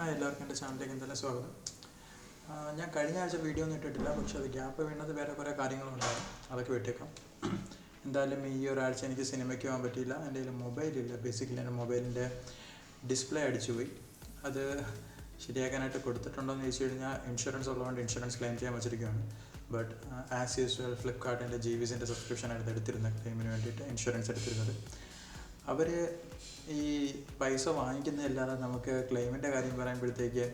എല്ലാവർക്കും എൻ്റെ ചാനലിലേക്ക് എന്തായാലും സ്വാഗതം. ഞാൻ കഴിഞ്ഞ ആഴ്ച വീഡിയോ ഒന്നും ഇട്ടിട്ടില്ല, പക്ഷേ അത് ഗ്യാപ്പ് വീണത് വേറെ കുറേ കാര്യങ്ങളുണ്ടായിരുന്നു, അതൊക്കെ വിട്ടേക്കാം. എന്തായാലും ഈ ഒരാഴ്ച എനിക്ക് സിനിമയ്ക്ക് പോകാൻ പറ്റിയില്ല. എൻ്റെ കയ്യിൽ മൊബൈലില്ല. ബേസിക്കലി എൻ്റെ മൊബൈലിൻ്റെ ഡിസ്പ്ലേ അടിച്ചു പോയി. അത് ശരിയാക്കാനായിട്ട് കൊടുത്തിട്ടുണ്ടോ എന്ന് ചോദിച്ചു കഴിഞ്ഞാൽ ഇൻഷുറൻസ് ഉള്ളതുകൊണ്ട് ഇൻഷുറൻസ് ക്ലെയിം ചെയ്യാൻ വെച്ചിരിക്കുകയാണ്. ബട്ട് ആസ് യൂസ്വൽ ഫ്ലിപ്കാർട്ടിൻ്റെ GVസിൻ്റെ സബ്സ്ക്രിപ്ഷനായിരുന്നു എടുത്തിരുന്നത്, ക്ലെയിമിന് വേണ്ടിയിട്ട് ഇൻഷുറൻസ് എടുത്തിരുന്നത്. അവർ ഈ പൈസ വാങ്ങിക്കുന്നതല്ലാതെ നമുക്ക് ക്ലെയിമിൻ്റെ കാര്യം പറയുമ്പോഴത്തേക്ക്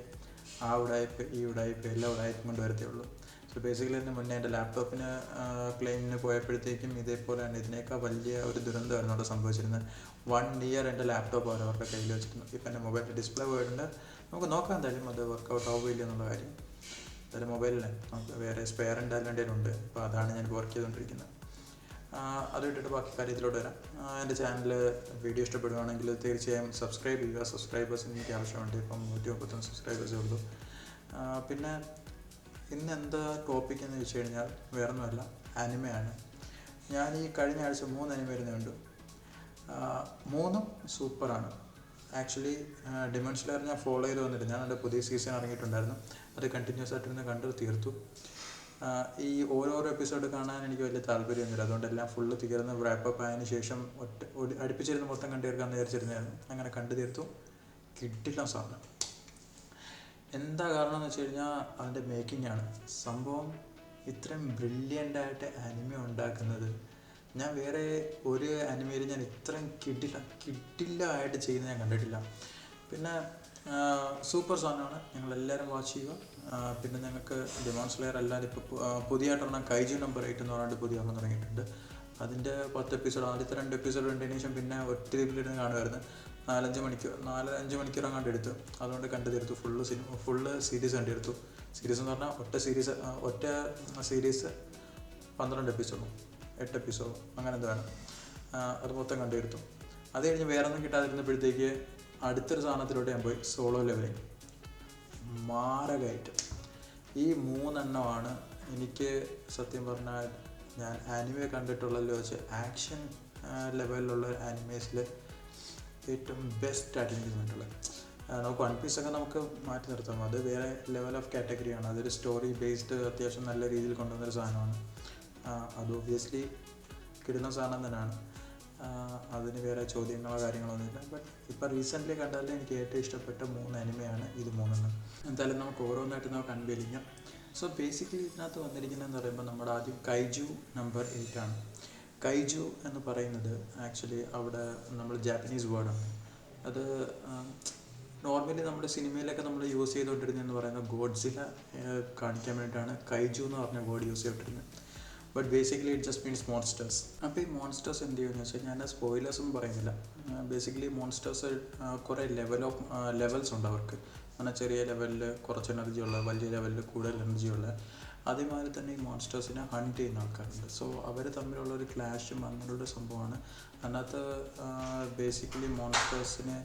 ആ ഉടായ്പ് ഈ ഉടായ്പ് എല്ലാ ഉടായ്പും കൊണ്ട് വരത്തേ ഉള്ളൂ. സോ ബേസിക്കലി അതിന് മുന്നേ എൻ്റെ ലാപ്ടോപ്പിന് ക്ലെയിമിന് പോയപ്പോഴത്തേക്കും ഇതേപോലെ തന്നെ ഇതിനേക്കാൾ വലിയ ഒരു ദുരന്തമായിരുന്നു അവിടെ സംഭവിച്ചിരുന്നത്. 1 ഇയർ എൻ്റെ ലാപ്ടോപ്പ് അവരുടെ കയ്യിൽ വെച്ചിരുന്നു. ഇപ്പം എൻ്റെ മൊബൈലിൻ്റെ ഡിസ്പ്ലേ പോയിട്ടുണ്ട്. നമുക്ക് നോക്കാം എന്തായാലും അത് വർക്കൗട്ട് ആവുകയില്ല എന്നുള്ള കാര്യം. എന്തായാലും മൊബൈലിന് നമുക്ക് വേറെ സ്പെയർ എന്തായാലും എൻ്റെ ഉണ്ട്. അപ്പോൾ അതാണ് ഞാൻ വർക്ക് ചെയ്തുകൊണ്ടിരിക്കുന്നത്. അത് വിട്ടിട്ട് ബാക്കി കാര്യത്തിലോട്ട് വരാം. എൻ്റെ ചാനൽ വീഡിയോ ഇഷ്ടപ്പെടുകയാണെങ്കിൽ തീർച്ചയായും സബ്സ്ക്രൈബ് ചെയ്യുക. സബ്സ്ക്രൈബേഴ്സ് എനിക്ക് ആവശ്യമുണ്ട്. ഇപ്പം 131 സബ്സ്ക്രൈബേഴ്സേ ഉള്ളൂ. പിന്നെ ഇന്ന് എന്താ ടോപ്പിക് എന്ന് വെച്ച് കഴിഞ്ഞാൽ വേറൊന്നുമല്ല, അനിമയാണ്. ഞാൻ ഈ കഴിഞ്ഞ ആഴ്ച 3 അനിമ ഇരുന്ന് കണ്ടു. 3ഉം സൂപ്പറാണ്. ആക്ച്വലി ഡിമൺ സ്ലെയർ ഞാൻ ഫോളോ ചെയ്ത് വന്നിട്ട് ഞാൻ എൻ്റെ പുതിയ സീസൺ ഇറങ്ങിയിട്ടുണ്ടായിരുന്നു. അത് കണ്ടിന്യൂസ് ആയിട്ടിരുന്ന് കണ്ടു തീർത്തു. ഈ ഓരോരോ എപ്പിസോഡ് കാണാൻ എനിക്ക് വലിയ താല്പര്യമൊന്നുമില്ല. അതുകൊണ്ടെല്ലാം ഫുള്ള് തീർന്ന് റാപ്പപ്പ് ആയതിനു ശേഷം അടുപ്പിച്ചിരുന്ന് മൊത്തം കണ്ടു തീർക്കാമെന്ന് വിചാരിച്ചിരുന്നായിരുന്നു. അങ്ങനെ കണ്ടു തീർത്തു. കിട്ടില്ല സാധനം. എന്താ കാരണം എന്ന് വെച്ച് കഴിഞ്ഞാൽ അതിൻ്റെ മേക്കിംഗ് ആണ് സംഭവം. ഇത്രയും ബ്രില്യൻ്റായിട്ട് അനിമ ഉണ്ടാക്കുന്നത് ഞാൻ വേറെ ഒരു അനിമയിൽ ഞാൻ ഇത്രയും കിട്ടില്ല ആയിട്ട് ചെയ്യുന്നത് ഞാൻ കണ്ടിട്ടില്ല. പിന്നെ സൂപ്പർ സാധനമാണ്, ഞങ്ങളെല്ലാവരും വാച്ച് ചെയ്യുക. പിന്നെ ഞങ്ങൾക്ക് ഡിമോൺ സ്ലെയർ അല്ലാതെ ഇപ്പോൾ പുതിയതായിട്ടൊരെണ്ണം കൈജു നമ്പർ 8 എന്ന് പറഞ്ഞിട്ട് പുതിയ ഒരെണ്ണം തുടങ്ങിയിട്ടുണ്ട്. അതിൻ്റെ 10 എപ്പിസോഡ്, ആദ്യത്തെ 2 എപ്പിസോഡ് കണ്ടതിന് ശേഷം പിന്നെ ഒറ്റ ഇതിലിരുന്ന് കാണുമായിരുന്നു. 4-5 മണിക്കൂർ അങ്ങാണ്ട് എടുത്തു. അതുകൊണ്ട് കണ്ടു തീർത്തു. ഫുള്ള് സീരീസ് കണ്ടു തീർത്തു. സീരീസ് എന്ന് പറഞ്ഞാൽ ഒറ്റ സീരീസ് 12 എപ്പിസോഡും 8 എപ്പിസോഡും അങ്ങനെ എന്ത് വേണം, അത് മൊത്തം കണ്ടു തീർത്തു. അത് കഴിഞ്ഞ് വേറെ ഒന്നും കിട്ടാതിരുന്നപ്പോഴത്തേക്ക് അടുത്തൊരു സാധനത്തിലോട്ട് ഞാൻ പോയി. സോളോ ലെവലിങ് മാരകമായിട്ട് ഈ 3 എണ്ണമാണ് എനിക്ക് സത്യം പറഞ്ഞാൽ ഞാൻ ആനിമെ കണ്ടിട്ടുള്ളതിൽ വെച്ച് ആക്ഷൻ ലെവലിലുള്ള ആനിമേസിൽ ഏറ്റവും ബെസ്റ്റായിട്ട് എനിക്ക് തോന്നിയിട്ടുള്ളത്. നമുക്ക് വൺ പീസൊക്കെ നമുക്ക് മാറ്റി നിർത്താം, അത് വേറെ ലെവൽ ഓഫ് കാറ്റഗറിയാണ്. അതൊരു സ്റ്റോറി ബേസ്ഡ് അത്യാവശ്യം നല്ല രീതിയിൽ കൊണ്ടുവന്നൊരു സാധനമാണ്. അത് ഒബ്വിയസ്ലി കിട്ടുന്ന സാധനം തന്നെയാണ്. അതിന് വേറെ ചോദ്യങ്ങളോ കാര്യങ്ങളൊന്നുമില്ല. ബട്ട് ഇപ്പോൾ റീസെൻ്റ്ലി കണ്ടാൽ എനിക്ക് ഏറ്റവും ഇഷ്ടപ്പെട്ട 3 അനിമയാണ് ഇത് 3. എന്തായാലും നമുക്ക് ഓരോന്നായിട്ട് നമുക്ക് അൺവെയിലിങ്ങാം. സോ ബേസിക്കലി ഇതിനകത്ത് വന്നിരിക്കുന്നതെന്ന് പറയുമ്പോൾ നമ്മുടെ ആദ്യം കൈജു നമ്പർ 8 ആണ്. കൈജു എന്ന് പറയുന്നത് ആക്ച്വലി അവിടെ നമ്മൾ ജാപ്പനീസ് വേർഡാണ്. അത് നോർമലി നമ്മുടെ സിനിമയിലൊക്കെ നമ്മൾ യൂസ് ചെയ്തുകൊണ്ടിരുന്നതെന്ന് പറയുന്നത് ഗോഡ്സില കാണിക്കാൻ വേണ്ടിയിട്ടാണ് കൈജു എന്ന് പറഞ്ഞ വേർഡ് യൂസ് ചെയ്തിട്ടിരുന്നത്. But basically it just means monsters. അപ്പോൾ ഈ മോൺസ്റ്റേഴ്സ് എന്ത് ചെയ്യുമെന്ന് വെച്ചാൽ ഞാൻ സ്പോയിലേഴ്സ് ഒന്നും പറയുന്നില്ല. ബേസിക്കലി മോൺസ്റ്റേഴ്സ് കുറേ ലെവൽസ് ഉണ്ട് അവർക്ക്. അങ്ങനെ ചെറിയ ലെവലിൽ കുറച്ച് എനർജി ഉള്ള, വലിയ ലെവലിൽ കൂടുതൽ എനർജി ഉള്ള, അതേമാതിരി തന്നെ ഈ മോൺസ്റ്റേഴ്സിനെ ഹണ്ട് ചെയ്യുന്ന ആൾക്കാരുണ്ട്. സോ അവർ തമ്മിലുള്ള ഒരു ക്ലാഷും അങ്ങനെയുള്ള സംഭവമാണ് അതിനകത്ത്. ബേസിക്കലി മോൺസ്റ്റേഴ്സിന്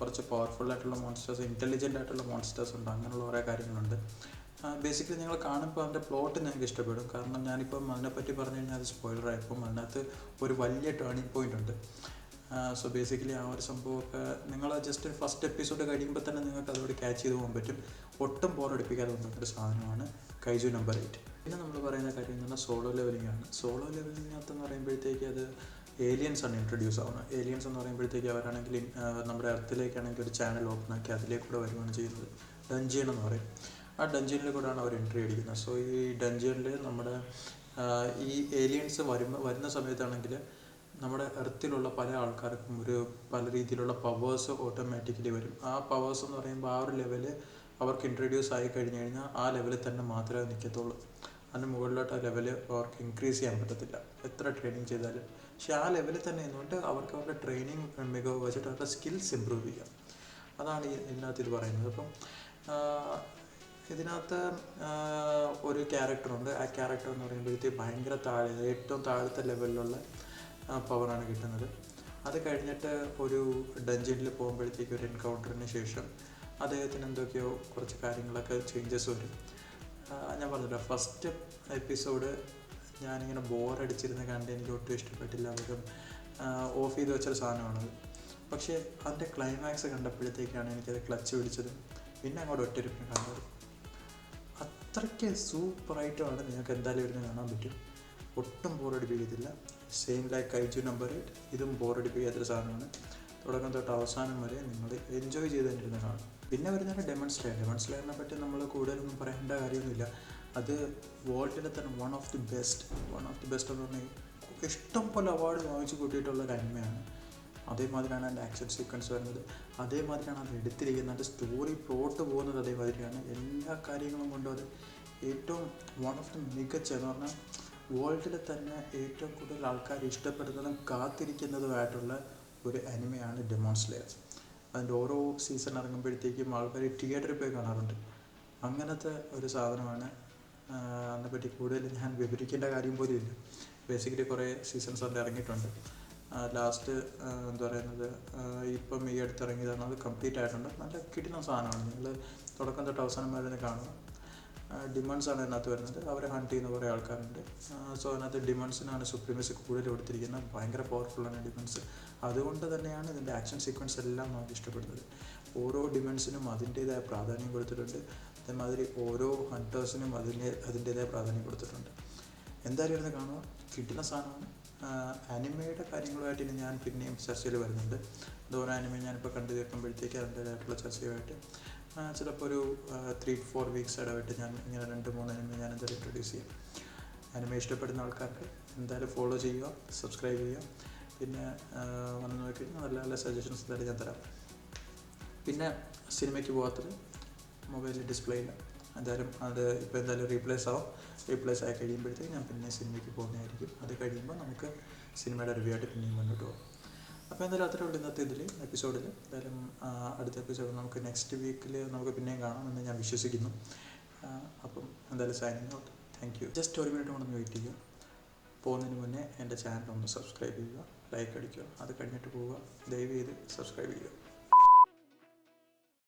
കുറച്ച് പവർഫുള്ളായിട്ടുള്ള മോൺസ്റ്റേഴ്സ്, ഇൻ്റലിജൻ്റ് ആയിട്ടുള്ള മോൺസ്റ്റേഴ്സ് ഉണ്ട്, അങ്ങനെയുള്ള കുറേ കാര്യങ്ങളുണ്ട്. ബേസിക്കലി നിങ്ങൾ കാണുമ്പോൾ അതിൻ്റെ പ്ലോട്ട് നിങ്ങൾക്ക് ഇഷ്ടപ്പെടും. കാരണം ഞാനിപ്പം അതിനെപ്പറ്റി പറഞ്ഞു കഴിഞ്ഞാൽ അത് സ്പോയിലറായപ്പം അതിനകത്ത് ഒരു വലിയ ടേണിംഗ് പോയിൻ്റ് ഉണ്ട്. സോ ബേസിക്കലി ആ ഒരു സംഭവമൊക്കെ നിങ്ങൾ ജസ്റ്റ് ഫസ്റ്റ് എപ്പിസോഡ് കഴിയുമ്പോൾ തന്നെ നിങ്ങൾക്ക് അതോട് ക്യാച്ച് ചെയ്ത് പോകാൻ പറ്റും. ഒട്ടും ബോറടിപ്പിക്കാതെ കൊണ്ടുവന്നൊരു സാധനമാണ് കൈജു നമ്പർ 8. പിന്നെ നമ്മൾ പറയുന്ന കാര്യം എന്ന് പറഞ്ഞാൽ സോളോ ലെവലിംഗ് ആണ്. സോളോ ലെവലിങ്ങിനകത്തെന്ന് പറയുമ്പോഴത്തേക്ക് അത് ഏലിയൻസ് ആണ് ഇൻട്രൊഡ്യൂസ് ആവുന്നത്. ഏലിയൻസ് എന്ന് പറയുമ്പോഴത്തേക്ക് അവരാണെങ്കിൽ നമ്മുടെ എർത്തിലേക്കാണെങ്കിൽ ഒരു ചാനൽ ഓപ്പൺ ആക്കി അതിലേക്കൂടെ വരുവാണ് ചെയ്യുന്നത്. ഡഞ്ചിയൻ എന്ന് പറയും. ആ ഡഞ്ചനിൽ കൂടെയാണ് അവർ എൻട്രി അടിക്കുന്നത്. സോ ഈ ഡഞ്ചനിൽ നമ്മുടെ ഈ ഏലിയൻസ് വരുന്ന സമയത്താണെങ്കിൽ നമ്മുടെ എർത്തിലുള്ള പല ആൾക്കാർക്കും പല രീതിയിലുള്ള പവേഴ്സ് ഓട്ടോമാറ്റിക്കലി വരും. ആ പവേഴ്സ് എന്ന് പറയുമ്പോൾ ആ ഒരു ലെവല് അവർക്ക് ഇൻട്രൊഡ്യൂസ് ആയി കഴിഞ്ഞ് കഴിഞ്ഞാൽ ആ ലെവലിൽ തന്നെ മാത്രമേ നിൽക്കത്തുള്ളൂ. അതിന് മുകളിലോട്ട് ആ ലെവല് അവർക്ക് ഇൻക്രീസ് ചെയ്യാൻ പറ്റത്തില്ല എത്ര ട്രെയിനിങ് ചെയ്താലും. പക്ഷെ ആ ലെവലിൽ തന്നെ നിന്നുകൊണ്ട് അവർക്ക് അവരുടെ ട്രെയിനിങ് മികവ് വെച്ചിട്ട് അവരുടെ സ്കിൽസ് ഇമ്പ്രൂവ് ചെയ്യാം. അതാണ് ഇതിനകത്ത് ഇത് പറയുന്നത്. അപ്പം ഇതിനകത്ത് ഒരു ക്യാരക്ടറുണ്ട്. ആ ക്യാരക്ടർ എന്ന് പറയുമ്പോഴത്തേക്ക് ഭയങ്കര ഏറ്റവും താഴത്തെ ലെവലിലുള്ള പവറാണ് കിട്ടുന്നത്. അത് കഴിഞ്ഞിട്ട് ഒരു ഡഞ്ചനിൽ പോകുമ്പോഴത്തേക്ക് ഒരു എൻകൗണ്ടറിന് ശേഷം അദ്ദേഹത്തിന് എന്തൊക്കെയോ കുറച്ച് കാര്യങ്ങളൊക്കെ ചേഞ്ചസ് വരും. ഞാൻ പറഞ്ഞില്ല, ഫസ്റ്റ് എപ്പിസോഡ് ഞാനിങ്ങനെ ബോറടിച്ചിരുന്ന് കണ്ട് എനിക്ക് ഒട്ടും ഇഷ്ടപ്പെട്ടില്ല. അവരും ഓഫ് ചെയ്ത് വെച്ചൊരു സാധനമാണത്. പക്ഷേ അതിൻ്റെ ക്ലൈമാക്സ് കണ്ടപ്പോഴത്തേക്കാണ് എനിക്കത് ക്ലച്ച് പിടിച്ചത്. പിന്നെ അങ്ങോട്ട് ഒറ്റയിരിപ്പിന് കാണുന്നത്. അത്രയ്ക്ക് സൂപ്പറായിട്ടുമാണ് നിങ്ങൾക്ക് എന്തായാലും ഇരുന്ന് കാണാൻ പറ്റും. ഒട്ടും ബോറടിപ്പിക്കത്തില്ല. സെയിം ലൈക്ക് കൈജു നമ്പർ 8, ഇതും ബോറടിപ്പിക്കാത്തൊരു സാധനമാണ്. തുടക്കം തൊട്ട് അവസാനം വരെ നിങ്ങൾ എൻജോയ് ചെയ്ത് തന്നിരുന്ന് കാണും. പിന്നെ വരുന്നത് ഡെമൺ സ്ലെയറിനെ പറ്റി നമ്മൾ കൂടുതലൊന്നും പറയേണ്ട കാര്യമൊന്നുമില്ല. അത് വേൾഡിലെ തന്നെ വൺ ഓഫ് ദി ബെസ്റ്റ് എന്ന് പറഞ്ഞാൽ ഇഷ്ടം പോലെ അവാർഡ് വാങ്ങിച്ചു കൂട്ടിയിട്ടുള്ളൊരു അനിമയാണ്. അതേമാതിരിയാണ് അതിൻ്റെ ആക്ഷൻ സീക്വൻസ് വരുന്നത്, അതേമാതിരിയാണ് അത് എടുത്തിരിക്കുന്നത്, അതിൻ്റെ സ്റ്റോറി പ്ലോട്ട് പോകുന്നത് അതേമാതിരിയാണ്. എല്ലാ കാര്യങ്ങളും കൊണ്ടും അത് ഏറ്റവും വൺ ഓഫ് ദി മികച്ച എന്ന് പറഞ്ഞാൽ വേൾഡിൽ തന്നെ ഏറ്റവും കൂടുതൽ ആൾക്കാർ ഇഷ്ടപ്പെടുന്നതും കാത്തിരിക്കുന്നതുമായിട്ടുള്ള ഒരു അനിമയാണ് ഡെമോൺ സ്ലെയർ. അതിൻ്റെ ഓരോ സീസൺ ഇറങ്ങുമ്പോഴത്തേക്കും ആൾക്കാർ തിയേറ്ററിൽ പോയി കാണാറുണ്ട്. അങ്ങനത്തെ ഒരു സാധനമാണ്. അതിനെപ്പറ്റി കൂടുതൽ ഞാൻ വിവരിക്കേണ്ട കാര്യം പോലും ഇല്ല. ബേസിക്കലി കുറേ സീസൺസ് അതിൽ ഇറങ്ങിയിട്ടുണ്ട്. ലാസ്റ്റ് എന്താ പറയുന്നത്, ഇപ്പം ഈ അടുത്ത് ഇറങ്ങിയതാണ്. അത് കംപ്ലീറ്റ് ആയിട്ടുണ്ട്. നല്ല കിട്ടുന്ന സാധനമാണ്. നിങ്ങൾ തുടക്കം തൊട്ട് അവസാനം വരെ കാണുക. ഡിമൺസാണ് അതിനകത്ത് വരുന്നത്. അവരെ ഹണ്ട് ചെയ്യുന്ന കുറേ ആൾക്കാരുണ്ട്. സോ അതിനകത്ത് ഡിമൺസിനാണ് സുപ്രീമസി കൂടുതൽ കൊടുത്തിരിക്കുന്നത്. ഭയങ്കര പവർഫുള്ളാണ് ഡിമൺസ്. അതുകൊണ്ട് തന്നെയാണ് ഇതിൻ്റെ ആക്ഷൻ സീക്വൻസ് എല്ലാം നമുക്ക് ഇഷ്ടപ്പെടുന്നത്. ഓരോ ഡിമൺസിനും അതിൻ്റേതായ പ്രാധാന്യം കൊടുത്തിട്ടുണ്ട്. അതേമാതിരി ഓരോ ഹണ്ടേഴ്സിനും അതിൻ്റേതായ പ്രാധാന്യം കൊടുത്തിട്ടുണ്ട്. എന്തായാലും ഇരുന്ന് കാണുക, കിട്ടുന്ന സാധനമാണ്. അനിമയുടെ കാര്യങ്ങളുമായിട്ട് ഇനി ഞാൻ പിന്നെയും ചർച്ചയിൽ വരുന്നുണ്ട്. ഓരോ അനിമ ഞാനിപ്പോൾ കണ്ടു തീർക്കുമ്പോഴത്തേക്ക് അതിൻ്റേതായിട്ടുള്ള ചർച്ചയുമായിട്ട് ചിലപ്പോൾ ഒരു 3-4 വീക്സ് ഇടവിട്ട് ഞാൻ ഇങ്ങനെ 2-3 അനിമ ഞാൻ എന്തായാലും ഇൻട്രൊഡ്യൂസ് ചെയ്യാം. അനിമ ഇഷ്ടപ്പെടുന്ന ആൾക്കാർക്ക് എന്തായാലും ഫോളോ ചെയ്യുക, സബ്സ്ക്രൈബ് ചെയ്യുക. പിന്നെ വന്ന് നോക്കിക്കഴിഞ്ഞാൽ നല്ല നല്ല സജഷൻസ് എന്തായാലും ഞാൻ തരാം. പിന്നെ സിനിമയ്ക്ക് പോകാത്തത് മൊബൈലിൽ ഡിസ്പ്ലേ ഇല്ല. എന്തായാലും അത് ഇപ്പോൾ എന്തായാലും റീപ്ലേസ് ആയി കഴിയുമ്പോഴത്തേക്ക് ഞാൻ പിന്നെ സിനിമയ്ക്ക് പോകുന്നതായിരിക്കും. അത് കഴിയുമ്പോൾ നമുക്ക് സിനിമയുടെ റിവ്യൂ ആയിട്ട് പിന്നെയും മുന്നോട്ട് പോകും. അപ്പോൾ എന്തായാലും അത്രേ ഉള്ളൂ ഇന്നത്തെ എപ്പിസോഡിൽ. എന്തായാലും അടുത്ത എപ്പിസോഡ് നമുക്ക് നെക്സ്റ്റ് വീക്കിൽ നമുക്ക് പിന്നെയും കാണാമെന്ന് ഞാൻ വിശ്വസിക്കുന്നു. അപ്പം എന്തായാലും signing out. Thank you. Just 1 minute കൊണ്ടൊന്ന് വെയിറ്റ് ചെയ്യുക. പോകുന്നതിന് മുന്നേ എൻ്റെ ചാനൽ ഒന്ന് സബ്സ്ക്രൈബ് ചെയ്യുക, ലൈക്ക് അടിക്കുക. അത് കഴിഞ്ഞിട്ട് പോവുക. ദയവ് ചെയ്ത് സബ്സ്ക്രൈബ് ചെയ്യുക.